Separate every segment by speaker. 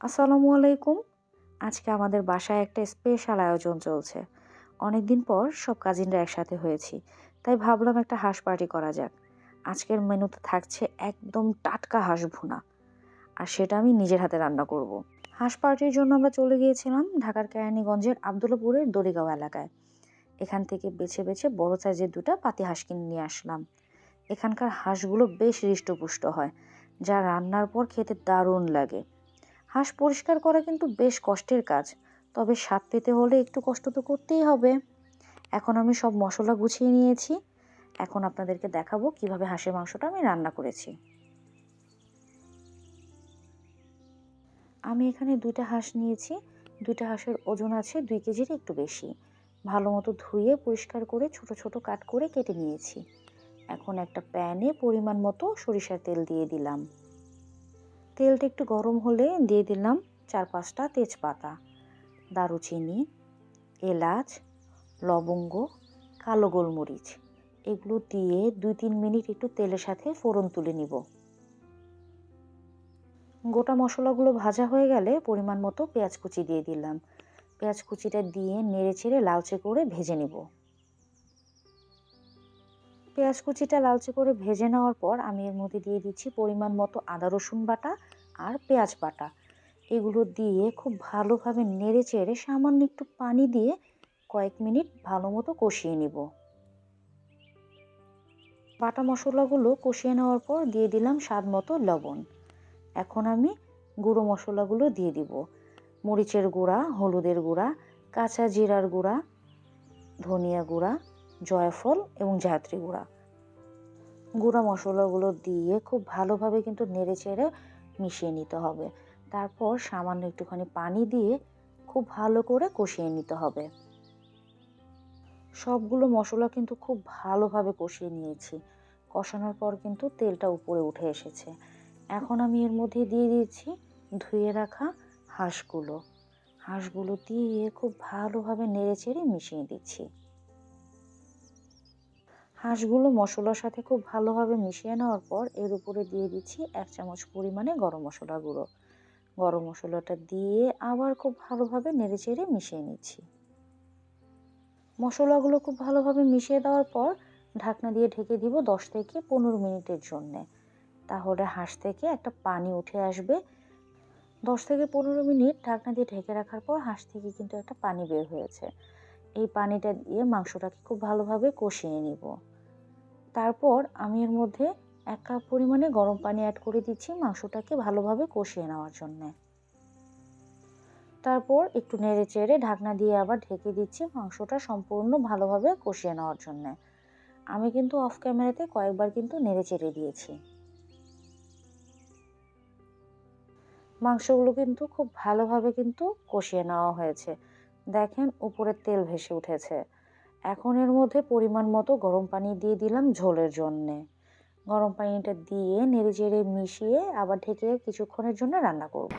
Speaker 1: আসসালামু আলাইকুম। আজকে আমাদের বাসায় একটা স্পেশাল আয়োজন চলছে। অনেকদিন পর সব কাজিনরা একসাথে হয়েছি। তাই ভাবলাম একটা হাঁস পার্টি করা যাক। আজকের মেনুতে থাকছে একদম টাটকা হাঁস ভুনা। আর সেটা আমি নিজের হাতে রান্না করব। হাঁস পার্টির জন্য আমরা চলে গিয়েছিলাম ঢাকার কেরানীগঞ্জের আবদুল্লাপুরের দড়িগাঁও এলাকায়। এখান থেকে বেছে বেছে বড় সাইজের 2টা পাতি হাঁস কিনে নিয়ে আসলাম। এখানকার হাঁসগুলো বেশ হৃষ্টপুষ্ট হয়, যা রান্নার পর খেতে দারুণ লাগে। হাঁস পরিষ্কার করা কিন্তু বেশ কষ্টের কাজ, তবে স্বাদ পেতে হলে একটু কষ্ট তো করতেই হবে। এখন আমি সব মশলা গুছিয়ে নিয়েছি। এখন আপনাদেরকে দেখাবো কিভাবে হাঁসের মাংসটা আমি রান্না করেছি। আমি এখানে 2টা হাঁস নিয়েছি। 2টা হাঁসের ওজন আছে 2 কেজির একটু বেশি। ভালো মতো ধুয়ে পরিষ্কার করে ছোট ছোট কাট করে কেটে নিয়েছি। এখন একটা প্যানে পরিমাণ মতো সরিষার তেল দিয়ে দিলাম। তেলটা একটু গরম হলে দিয়ে দিলাম 4-5টা তেজপাতা, দারুচিনি, এলাচ, লবঙ্গ, কালো গোলমরিচ। এগুলো দিয়ে 2-3 মিনিট একটু তেলের সাথে ফোড়ন তুলে নিব। গোটা মশলাগুলো ভাজা হয়ে গেলে পরিমাণ মতো পেঁয়াজ কুচি দিয়ে দিলাম। পেঁয়াজ কুচিটা দিয়ে নেড়ে চেড়ে লালচে করে ভেজে নিব। পেঁয়াজ কুচিটা লালচে করে ভেজে নেওয়ার পর আমি এর মধ্যে দিয়ে দিচ্ছি পরিমাণ মতো আদা রসুন বাটা আর পেঁয়াজ বাটা। এগুলো দিয়ে খুব ভালোভাবে নেড়ে চেড়ে সামান্য একটু পানি দিয়ে কয়েক মিনিট ভালো মতো কষিয়ে নিব। বাটা মশলাগুলো কষিয়ে নেওয়ার পর দিয়ে দিলাম স্বাদ মতো লবণ। এখন আমি গুঁড়ো মশলাগুলো দিয়ে দিব। মরিচের গুঁড়া, হলুদের গুঁড়া, কাঁচা জিরার গুঁড়া, ধনিয়া গুঁড়া, জয়ফল এবং জায়ত্রী গুঁড়া। গুঁড়া মশলাগুলো দিয়ে খুব ভালোভাবে কিন্তু নেড়ে চেড়ে মিশিয়ে নিতে হবে। তারপর সামান্য একটুখানি পানি দিয়ে খুব ভালো করে কষিয়ে নিতে হবে। সবগুলো মশলা কিন্তু খুব ভালোভাবে কষিয়ে নিয়েছি। কষানোর পর কিন্তু তেলটা উপরে উঠে এসেছে। এখন আমি এর মধ্যে দিয়ে দিয়েছি ধুয়ে রাখা হাঁসগুলো। হাঁসগুলো দিয়ে খুব ভালোভাবে নেড়েচেড়ে মিশিয়ে দিচ্ছি। হাঁসগুলো মশলার সাথে খুব ভালোভাবে মিশিয়ে নেওয়ার পর এর উপরে দিয়ে দিচ্ছি 1 চামচ পরিমাণে গরম মশলা গুঁড়ো। গরম মশলাটা দিয়ে আবার খুব ভালোভাবে নেড়েচেড়ে মিশিয়ে নিচ্ছি। মশলাগুলো খুব ভালোভাবে মিশিয়ে দেওয়ার পর ঢাকনা দিয়ে ঢেকে দিব 10 থেকে 15 মিনিটের জন্যে। তাহলে হাঁস থেকে একটা পানি উঠে আসবে। 10 থেকে 15 মিনিট ঢাকনা দিয়ে ঢেকে রাখার পর হাঁস থেকে কিন্তু একটা পানি বের হয়েছে। এই পানিটা দিয়ে মাংসটাকে খুব ভালোভাবে কষিয়ে নিব। তারপর আমি এর মধ্যে 1 কাপ পরিমাণে গরম পানি অ্যাড করে দিচ্ছি মাংসটাকে ভালোভাবে কষিয়ে নেওয়ার জন্যে। তারপর একটু নেড়ে চেড়ে ঢাকনা দিয়ে আবার ঢেকে দিচ্ছি মাংসটা সম্পূর্ণ ভালোভাবে কষিয়ে নেওয়ার জন্য। আমি কিন্তু অফ ক্যামেরাতে কয়েকবার কিন্তু নেড়ে চেড়ে দিয়েছি। মাংসগুলো কিন্তু খুব ভালোভাবে কিন্তু কষিয়ে নেওয়া হয়েছে। দেখেন উপরে তেল ভেসে উঠেছে। এখন এর মধ্যে পরিমাণ মতো গরম পানি দিয়ে দিলাম ঝোলের জন্যে। গরম পানিটা দিয়ে নেড়ে চেড়ে মিশিয়ে আবার ঢেকে কিছুক্ষণের জন্য রান্না করব।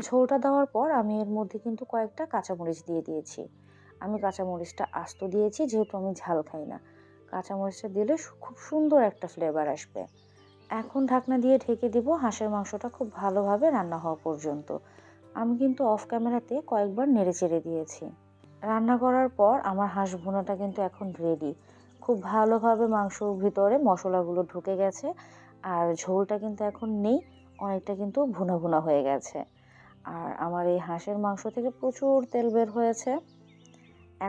Speaker 1: ঝোলটা দেওয়ার পর আমি এর মধ্যে কিন্তু কয়েকটা কাঁচামরিচ দিয়ে দিয়েছি। আমি কাঁচামরিচটা আস্ত দিয়েছি যেহেতু আমি ঝাল খাই না। কাঁচামরিচটা দিলে খুব সুন্দর একটা ফ্লেভার আসবে। এখন ঢাকনা দিয়ে ঢেকে দিব হাঁসের মাংসটা খুব ভালোভাবে রান্না হওয়া পর্যন্ত। আমি কিন্তু অফ ক্যামেরাতে কয়েকবার নেড়ে চেড়ে দিয়েছি। রান্না করার পর আমার হাঁস ভুনাটা কিন্তু এখন রেডি। খুব ভালোভাবে মাংসর ভিতরে মশলাগুলো ঢুকে গেছে আর ঝোলটা কিন্তু এখন নেই, অনেকটা কিন্তু ভুনা ভুনা হয়ে গেছে। আর আমার এই হাঁসের মাংস থেকে প্রচুর তেল বের হয়েছে।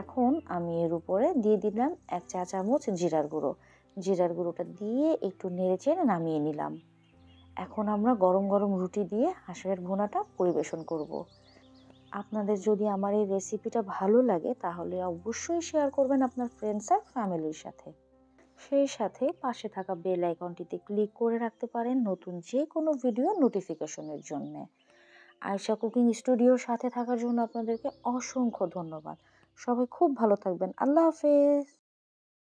Speaker 1: এখন আমি এর উপরে দিয়ে দিলাম 1 চা চামচ জিরার গুঁড়ো। জিরার গুঁড়োটা দিয়ে একটু নেড়েচেড়ে নামিয়ে নিলাম। এখন আমরা গরম গরম রুটি দিয়ে হাঁসের ভুনাটা পরিবেশন করব। আপনাদের যদি আমার এই রেসিপিটা ভালো লাগে তাহলে অবশ্যই শেয়ার করবেন আপনার ফ্রেন্ডস আর ফ্যামিলির সাথে। সেই সাথে পাশে থাকা বেল আইকনটিতে ক্লিক করে রাখতে পারেন নতুন যে কোনো ভিডিও নোটিফিকেশনের জন্য। আয়েশা কুকিং স্টুডিওর সাথে থাকার জন্য আপনাদেরকে অসংখ্য ধন্যবাদ। সবাই খুব ভালো থাকবেন। আল্লাহ হাফেজ।